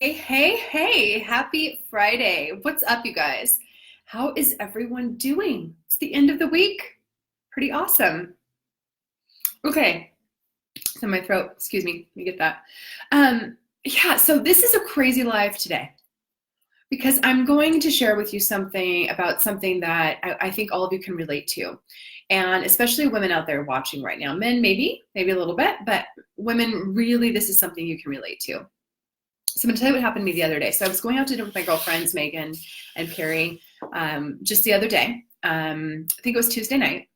Hey, happy Friday. What's up, you guys? How is everyone doing? It's the end of the week. Pretty awesome. Okay, so my throat, excuse me, let me get that. Yeah, so this is a crazy live today because I'm going to share with you something about something that I think all of you can relate to. And especially women out there watching right now. Men, maybe a little bit, but women, really, this is something you can relate to. So I'm gonna tell you what happened to me the other day. So I was going out to dinner with my girlfriends, Megan and Perry, just the other day. I think it was Tuesday night.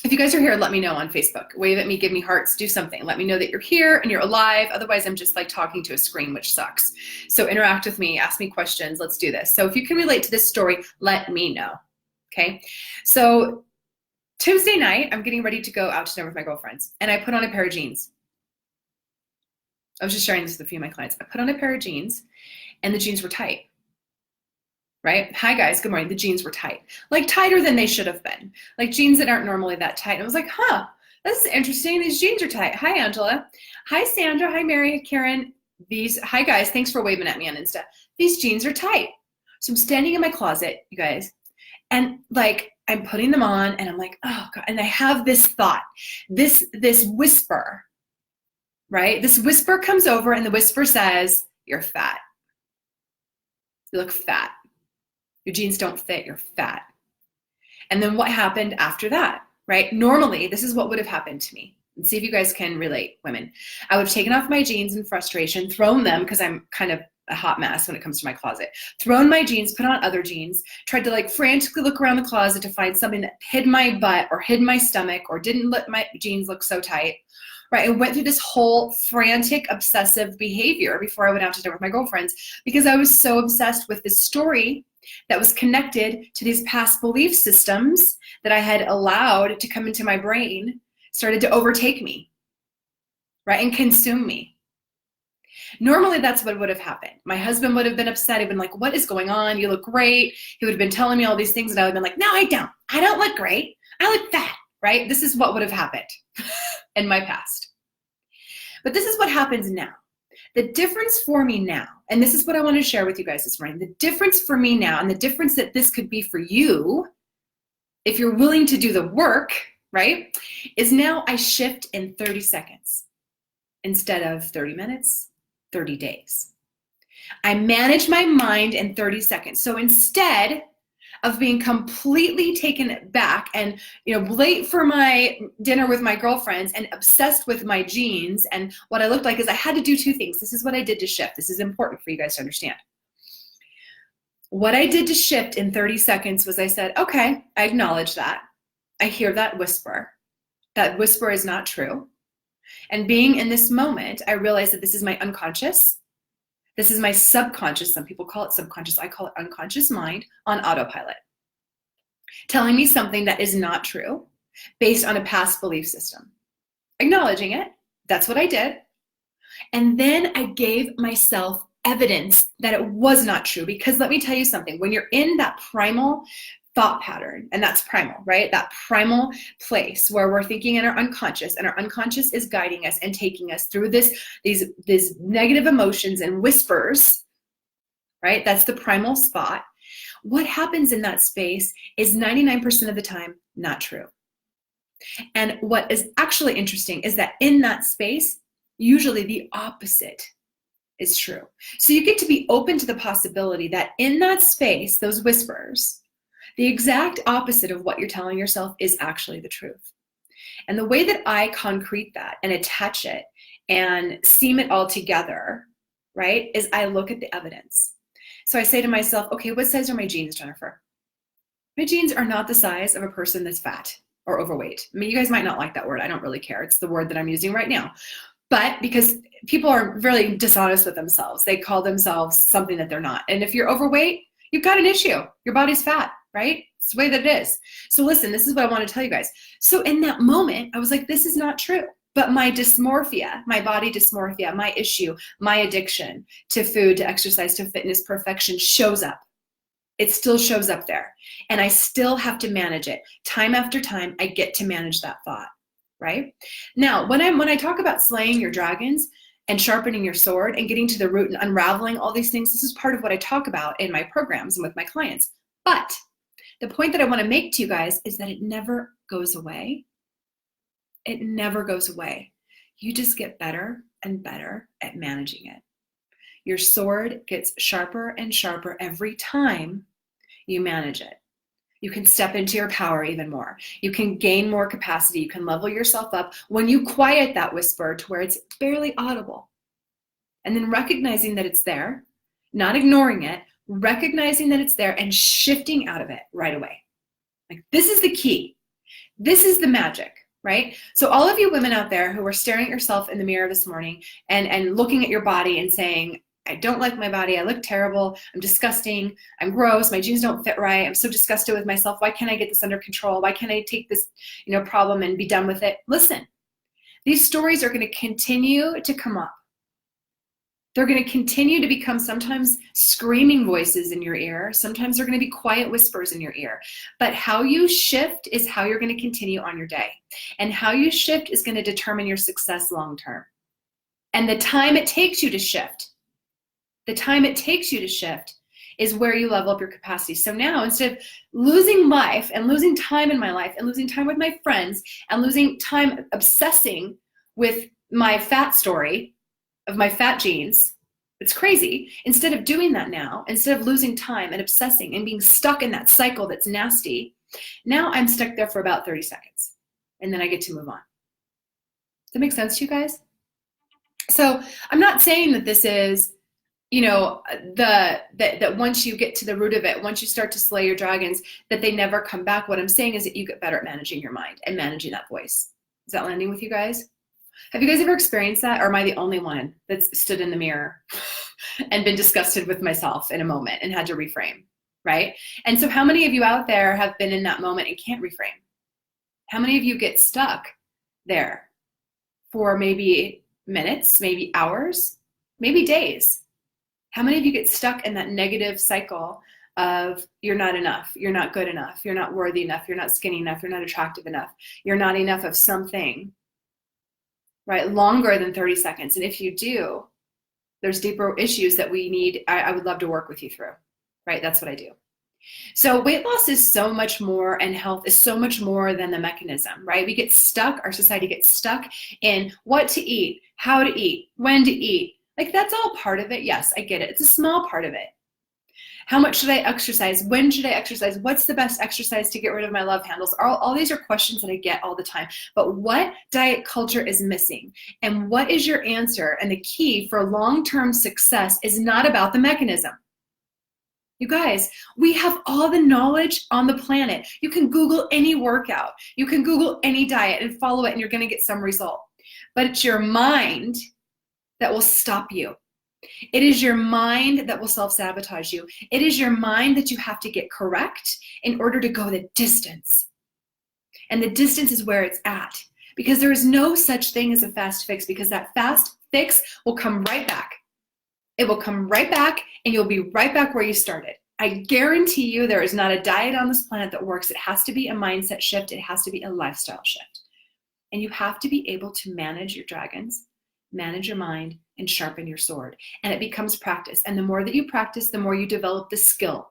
If you guys are here, let me know on Facebook. Wave at me, give me hearts, do something. Let me know that you're here and you're alive. Otherwise, I'm just like talking to a screen, which sucks. So interact with me, ask me questions. Let's do this. So if you can relate to this story, let me know. Okay. So Tuesday night, I'm getting ready to go out to dinner with my girlfriends, and I put on a pair of jeans. I was just sharing this with a few of my clients. I put on a pair of jeans and the jeans were tight, right? Hi guys, good morning. The jeans were tight, like tighter than they should have been, like jeans that aren't normally that tight. And I was like, huh, this is interesting. These jeans are tight. Hi, Angela. Hi, Sandra. Hi, Mary, Karen. Hi guys, thanks for waving at me on Insta. These jeans are tight. So I'm standing in my closet, you guys, and like I'm putting them on and I'm like, oh God. And I have this thought, this whisper, right? This whisper comes over and the whisper says, you're fat. You look fat. Your jeans don't fit, you're fat. And then what happened after that, right? Normally, this is what would have happened to me. And see if you guys can relate, women. I would have taken off my jeans in frustration, thrown them, because I'm kind of a hot mess when it comes to my closet. Thrown my jeans, put on other jeans, tried to like frantically look around the closet to find something that hid my butt or hid my stomach or didn't let my jeans look so tight. Right, I went through this whole frantic, obsessive behavior before I went out to dinner with my girlfriends because I was so obsessed with this story that was connected to these past belief systems that I had allowed to come into my brain, started to overtake me, right, and consume me. Normally, that's what would have happened. My husband would have been upset. He'd been like, what is going on? You look great. He would have been telling me all these things, and I would have been like, no, I don't. I don't look great. I look fat, right? This is what would have happened in my past. But this is what happens now. The difference for me now, and this is what I want to share with you guys this morning, the difference for me now and the difference that this could be for you, if you're willing to do the work, right, is now I shift in 30 seconds instead of 30 minutes, 30 days. I manage my mind in 30 seconds. So instead of being completely taken back and late for my dinner with my girlfriends and obsessed with my jeans and what I looked like, is I had to do two things. This is what I did to shift. This is important for you guys to understand. What I did to shift in 30 seconds was I said, okay, I acknowledge that. I hear that whisper. That whisper is not true. And being in this moment, I realized that this is my unconscious. This is my subconscious. Some people call it subconscious. I call it unconscious mind on autopilot, telling me something that is not true based on a past belief system. Acknowledging it. That's what I did. And then I gave myself evidence that it was not true, because let me tell you something. When you're in that primal thought pattern, and that's primal, right? That primal place where we're thinking in our unconscious, and our unconscious is guiding us and taking us through these negative emotions and whispers, right? That's the primal spot. What happens in that space is 99% of the time not true. And what is actually interesting is that in that space, usually the opposite is true. So you get to be open to the possibility that in that space, those whispers, the exact opposite of what you're telling yourself is actually the truth. And the way that I concrete that and attach it and seam it all together, right, is I look at the evidence. So I say to myself, okay, what size are my jeans, Jennifer? My jeans are not the size of a person that's fat or overweight. I mean, you guys might not like that word. I don't really care. It's the word that I'm using right now. But because people are really dishonest with themselves, they call themselves something that they're not. And if you're overweight, you've got an issue. Your body's fat, right? It's the way that it is. So listen, this is what I want to tell you guys. So in that moment, I was like, this is not true. But my dysmorphia, my body dysmorphia, my issue, my addiction to food, to exercise, to fitness, perfection shows up. It still shows up there. And I still have to manage it. Time after time, I get to manage that thought, right? Now, when I talk about slaying your dragons, and sharpening your sword and getting to the root and unraveling all these things. This is part of what I talk about in my programs and with my clients. But the point that I want to make to you guys is that it never goes away. It never goes away. You just get better and better at managing it. Your sword gets sharper and sharper every time you manage it. You can step into your power even more. You can gain more capacity. You can level yourself up when you quiet that whisper to where it's barely audible. And then recognizing that it's there, not ignoring it, recognizing that it's there and shifting out of it right away. Like, this is the key. This is the magic, right? So all of you women out there who are staring at yourself in the mirror this morning and looking at your body and saying, I don't like my body, I look terrible, I'm disgusting, I'm gross, my jeans don't fit right, I'm so disgusted with myself, why can't I get this under control? Why can't I take this, problem and be done with it? Listen, these stories are going to continue to come up. They're going to continue to become sometimes screaming voices in your ear. Sometimes they're going to be quiet whispers in your ear. But how you shift is how you're going to continue on your day. And how you shift is going to determine your success long term. And the time it takes you to shift, is where you level up your capacity. So now, instead of losing life and losing time in my life and losing time with my friends and losing time obsessing with my fat story of my fat jeans, it's crazy. Instead of doing that now, instead of losing time and obsessing and being stuck in that cycle that's nasty, now I'm stuck there for about 30 seconds. And then I get to move on. Does that make sense to you guys? So I'm not saying that this is, that once you get to the root of it, once you start to slay your dragons, that they never come back. What I'm saying is that you get better at managing your mind and managing that voice. Is that landing with you guys? Have you guys ever experienced that? Or am I the only one that's stood in the mirror and been disgusted with myself in a moment and had to reframe, right? And so how many of you out there have been in that moment and can't reframe? How many of you get stuck there for maybe minutes, maybe hours, maybe days? How many of you get stuck in that negative cycle of you're not enough, you're not good enough, you're not worthy enough, you're not skinny enough, you're not attractive enough, you're not enough of something, right? Longer than 30 seconds. And if you do, there's deeper issues that we need, I would love to work with you through, right? That's what I do. So weight loss is so much more, and health is so much more than the mechanism, right? We get stuck, our society gets stuck in what to eat, how to eat, when to eat. Like, that's all part of it. Yes, I get it. It's a small part of it. How much should I exercise? When should I exercise? What's the best exercise to get rid of my love handles? All these are questions that I get all the time. But what diet culture is missing? And what is your answer? And the key for long-term success is not about the mechanism. You guys, we have all the knowledge on the planet. You can Google any workout. You can Google any diet and follow it, and you're going to get some result. But it's your mind that will stop you. It is your mind that will self-sabotage you. It is your mind that you have to get correct in order to go the distance. And the distance is where it's at. Because there is no such thing as a fast fix, because that fast fix will come right back. It will come right back, and you'll be right back where you started. I guarantee you there is not a diet on this planet that works. It has to be a mindset shift. It has to be a lifestyle shift. And you have to be able to manage your dragons, manage your mind, and sharpen your sword. And it becomes practice. And the more that you practice, the more you develop the skill.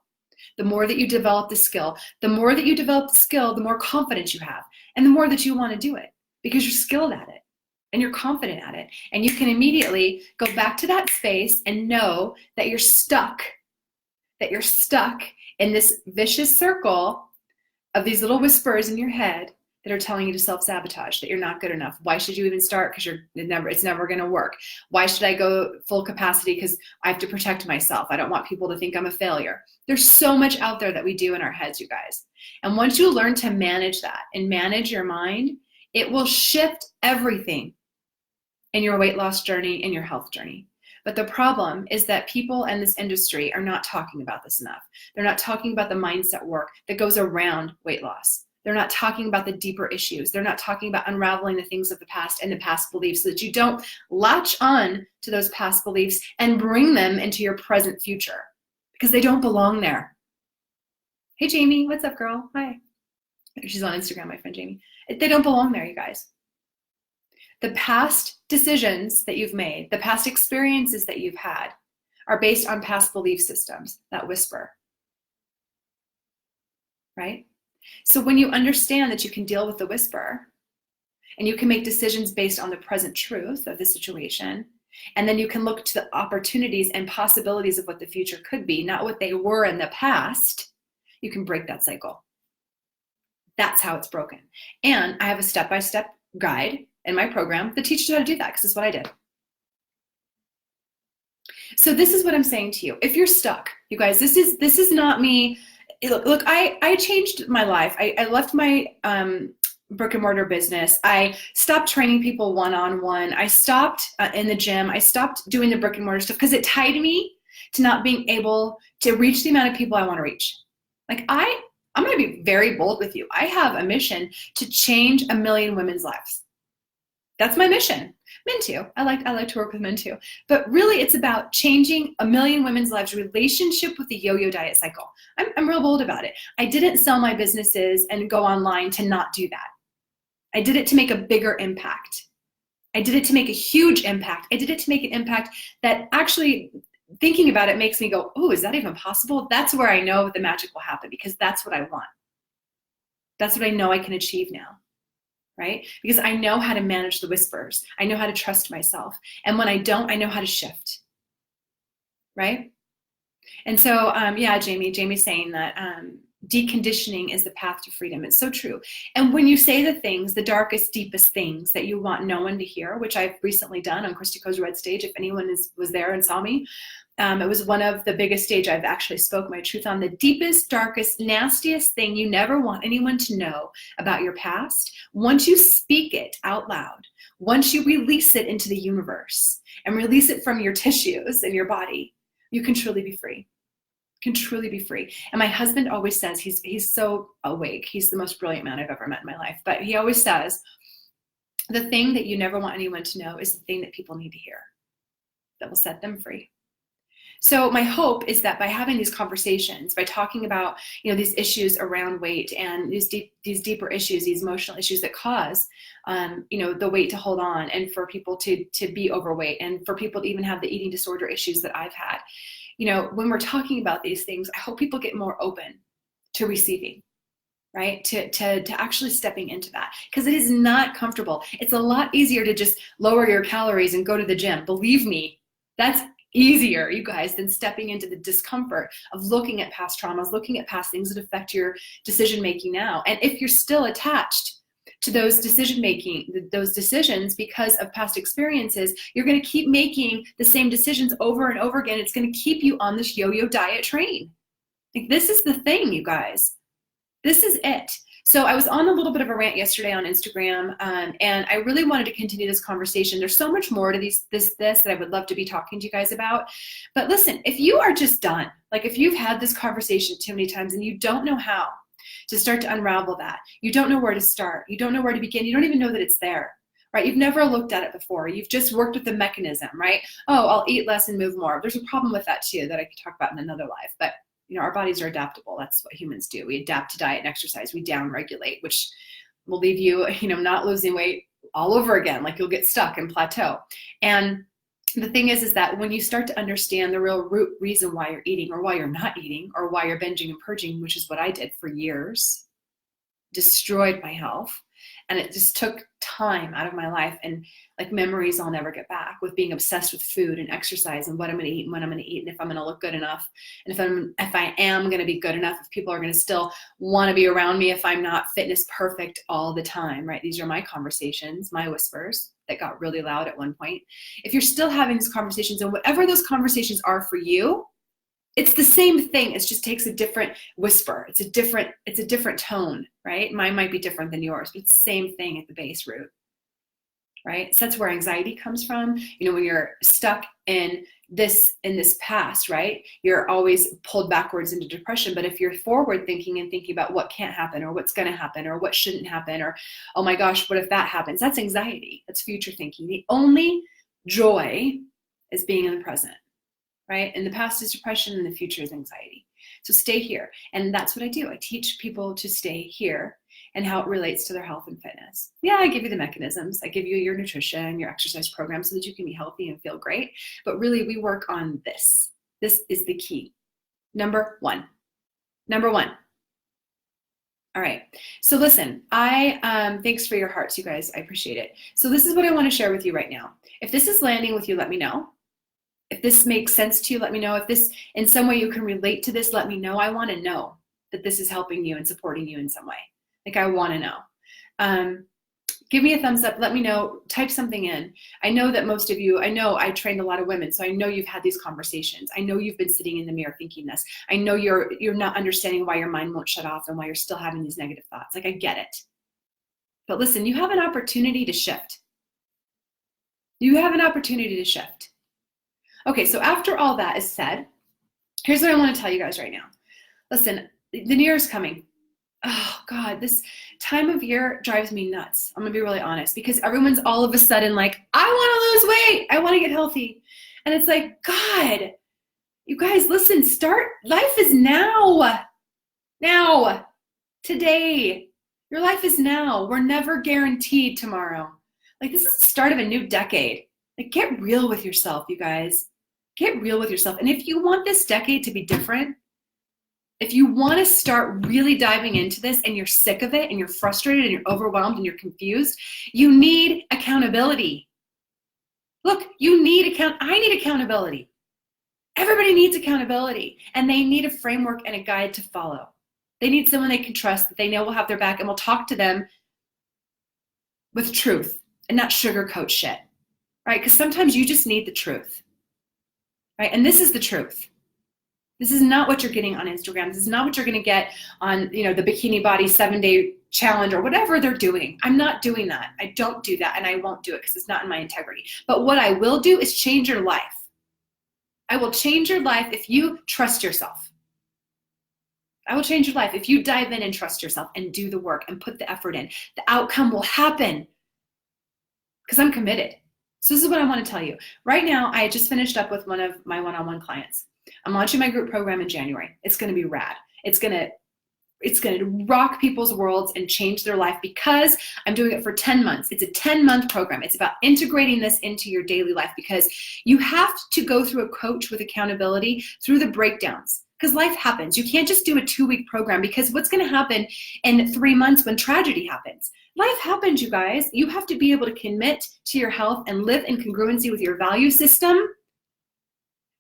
The more that you develop the skill, the more that you develop the skill, the more confidence you have. And the more that you want to do it, because you're skilled at it and you're confident at it. And you can immediately go back to that space and know that you're stuck in this vicious circle of these little whispers in your head that are telling you to self-sabotage, that you're not good enough. Why should you even start? Because it's never going to work. Why should I go full capacity? Because I have to protect myself. I don't want people to think I'm a failure. There's so much out there that we do in our heads, you guys. And once you learn to manage that and manage your mind, it will shift everything in your weight loss journey and your health journey. But the problem is that people in this industry are not talking about this enough. They're not talking about the mindset work that goes around weight loss. They're not talking about the deeper issues. They're not talking about unraveling the things of the past and the past beliefs so that you don't latch on to those past beliefs and bring them into your present future, because they don't belong there. Hey, Jamie, what's up, girl? Hi. She's on Instagram, my friend Jamie. They don't belong there, you guys. The past decisions that you've made, the past experiences that you've had are based on past belief systems that whisper, right? So when you understand that you can deal with the whisper and you can make decisions based on the present truth of the situation, and then you can look to the opportunities and possibilities of what the future could be, not what they were in the past, you can break that cycle. That's how it's broken. And I have a step-by-step guide in my program that teaches you how to do that, because it's what I did. So this is what I'm saying to you. If you're stuck, you guys, this is not me. Look, I changed my life. I left my brick and mortar business. I stopped training people one-on-one. I stopped in the gym. I stopped doing the brick and mortar stuff because it tied me to not being able to reach the amount of people I want to reach. Like I'm going to be very bold with you. I have a mission to change 1 million women's lives. That's my mission. Men too. I like to work with men too. But really, it's about changing 1 million women's lives' relationship with the yo-yo diet cycle. I'm real bold about it. I didn't sell my businesses and go online to not do that. I did it to make a bigger impact. I did it to make a huge impact. I did it to make an impact that actually, thinking about it makes me go, oh, is that even possible? That's where I know the magic will happen, because that's what I want. That's what I know I can achieve now. Right? Because I know how to manage the whispers. I know how to trust myself. And when I don't, I know how to shift. Right? And so, yeah, Jamie's saying that deconditioning is the path to freedom. It's so true. And when you say the things, the darkest, deepest things that you want no one to hear, which I've recently done on Christy Co's Red Stage, if anyone was there and saw me, it was one of the biggest stage I've actually spoke my truth on. The deepest, darkest, nastiest thing you never want anyone to know about your past, once you speak it out loud, once you release it into the universe and release it from your tissues and your body, you can truly be free. Can truly be free. And my husband always says, he's so awake. He's the most brilliant man I've ever met in my life. But he always says, the thing that you never want anyone to know is the thing that people need to hear that will set them free. So my hope is that by having these conversations, by talking about, these issues around weight and these deeper issues, these emotional issues that cause, the weight to hold on, and for people to be overweight, and for people to even have the eating disorder issues that I've had, when we're talking about these things, I hope people get more open to receiving, right? To actually stepping into that, because it is not comfortable. It's a lot easier to just lower your calories and go to the gym. Believe me, that's easier, you guys, than stepping into the discomfort of looking at past traumas, looking at past things that affect your decision making now. And if you're still attached to those decisions because of past experiences, you're going to keep making the same decisions over and over again. It's going to keep you on this yo-yo diet train. Like, this is the thing, you guys. This is it. So I was on a little bit of a rant yesterday on Instagram, and I really wanted to continue this conversation. There's so much more to this that I would love to be talking to you guys about. But listen, if you are just done, like if you've had this conversation too many times and you don't know how to start to unravel that, you don't know where to start, you don't know where to begin, you don't even know that it's there, right? You've never looked at it before. You've just worked with the mechanism, right? Oh, I'll eat less and move more. There's a problem with that too that I could talk about in another life, but our bodies are adaptable. That's what humans do. We adapt to diet and exercise. We down-regulate, which will leave you, not losing weight all over again. Like, you'll get stuck and plateau. And the thing is that when you start to understand the real root reason why you're eating, or why you're not eating, or why you're binging and purging, which is what I did for years, destroyed my health. And it just took time out of my life, and like memories I'll never get back, with being obsessed with food and exercise and what I'm going to eat and when I'm going to eat, and if I'm going to look good enough, and if I am going to be good enough, if people are going to still want to be around me, if I'm not fitness perfect all the time, right? These are my conversations, my whispers that got really loud at one point. If you're still having these conversations, and whatever those conversations are for you, it's the same thing. It just takes a different whisper. It's a different tone, right? Mine might be different than yours, but it's the same thing at the base root, right? So that's where anxiety comes from. When you're stuck in this past, right? You're always pulled backwards into depression. But if you're forward thinking and thinking about what can't happen, or what's going to happen, or what shouldn't happen, or, oh my gosh, what if that happens? That's anxiety. That's future thinking. The only joy is being in the present. Right? And the past is depression, and the future is anxiety. So stay here. And that's what I do. I teach people to stay here and how it relates to their health and fitness. Yeah, I give you the mechanisms. I give you your nutrition, your exercise program so that you can be healthy and feel great. But really, we work on this. This is the key. Number one. All right. So listen, thanks for your hearts, you guys. I appreciate it. So this is what I want to share with you right now. If this is landing with you, let me know. If this makes sense to you, let me know. If this, in some way you can relate to this, let me know. I want to know that this is helping you and supporting you in some way. Like, I want to know. Give me a thumbs up. Let me know. Type something in. I know that most of you, I know I trained a lot of women, so I know you've had these conversations. I know you've been sitting in the mirror thinking this. I know you're not understanding why your mind won't shut off and why you're still having these negative thoughts. Like, I get it. But listen, you have an opportunity to shift. You have an opportunity to shift. Okay, so after all that is said, here's what I want to tell you guys right now. Listen, the new year is coming. Oh God, this time of year drives me nuts. I'm gonna be really honest, because everyone's all of a sudden like, I want to lose weight. I want to get healthy. And it's like, God, you guys, listen, life is now. Now, today. Your life is now. We're never guaranteed tomorrow. Like, this is the start of a new decade. Like, get real with yourself, you guys. Get real with yourself. And if you want this decade to be different, if you want to start really diving into this and you're sick of it and you're frustrated and you're overwhelmed and you're confused, you need accountability. Look, I need accountability. Everybody needs accountability, and they need a framework and a guide to follow. They need someone they can trust, that they know will have their back and will talk to them with truth and not sugarcoat shit, right? Because sometimes you just need the truth, right? And this is the truth. This is not what you're getting on Instagram. This is not what you're going to get on, the Bikini Body 7-day challenge or whatever they're doing. I'm not doing that. I don't do that, and I won't do it because it's not in my integrity. But what I will do is change your life. I will change your life if you trust yourself. I will change your life if you dive in and trust yourself and do the work and put the effort in. The outcome will happen because I'm committed. So this is what I want to tell you. Right now, I just finished up with one of my one-on-one clients. I'm launching my group program in January. It's going to be rad. It's going to rock people's worlds and change their life because I'm doing it for 10 months. It's a 10-month program. It's about integrating this into your daily life because you have to go through a coach with accountability through the breakdowns because life happens. You can't just do a 2-week program because what's going to happen in 3 months when tragedy happens? Life happens, you guys. You have to be able to commit to your health and live in congruency with your value system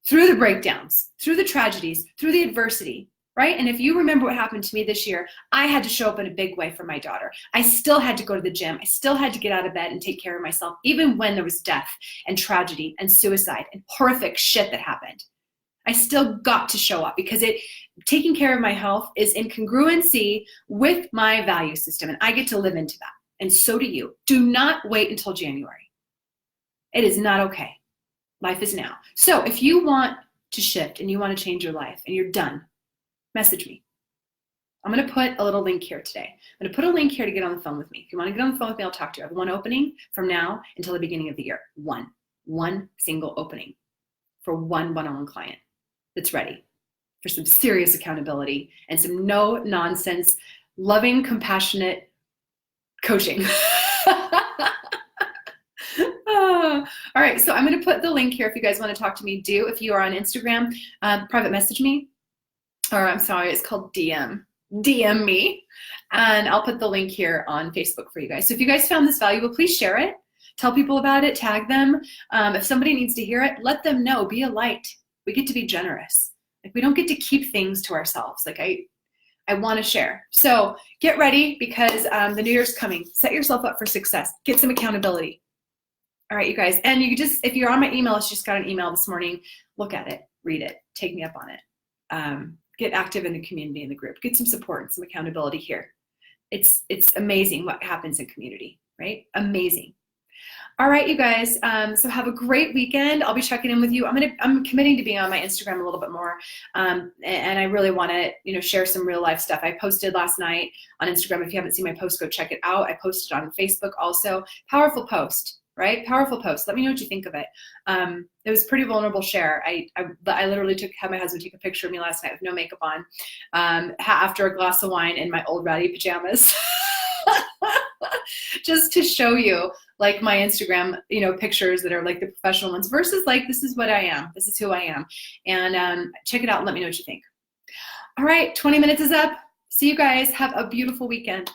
through the breakdowns, through the tragedies, through the adversity, right? And if you remember what happened to me this year, I had to show up in a big way for my daughter. I still had to go to the gym. I still had to get out of bed and take care of myself, even when there was death and tragedy and suicide and horrific shit that happened. I still got to show up because taking care of my health is in congruency with my value system, and I get to live into that. And so do you. Do not wait until January. It is not okay. Life is now. So if you want to shift and you want to change your life and you're done, message me. I'm going to put a little link here today. I'm going to put a link here to get on the phone with me. If you want to get on the phone with me, I'll talk to you. I have one opening from now until the beginning of the year. One single opening for one-on-one client that's ready for some serious accountability and some no-nonsense, loving, compassionate coaching. All right, so I'm going to put the link here if you guys want to talk to me. If you are on Instagram, private message me, or I'm sorry, it's called DM me, and I'll put the link here on Facebook for you guys. So if you guys found this valuable, please share it. Tell people about it, tag them. If somebody needs to hear it, let them know. Be a light. We get to be generous. Like, we don't get to keep things to ourselves. Like, I want to share. So get ready because the new year's coming. Set yourself up for success. Get some accountability. All right, you guys. And you just, if you're on my email, I just got an email this morning. Look at it, read it, take me up on it. Get active in the community, in the group. Get some support and some accountability here. It's amazing what happens in community, right? Amazing. All right, you guys. So have a great weekend. I'll be checking in with you. I'm committing to being on my Instagram a little bit more, and I really want to, share some real life stuff. I posted last night on Instagram. If you haven't seen my post, go check it out. I posted on Facebook also. Powerful post. Right? Powerful post. Let me know what you think of it. It was a pretty vulnerable share. I literally had my husband take a picture of me last night with no makeup on, after a glass of wine in my old ratty pajamas. just to show you like my Instagram, pictures that are like the professional ones versus like, this is what I am. This is who I am. And check it out and let me know what you think. All right, 20 minutes is up. See you guys. Have a beautiful weekend.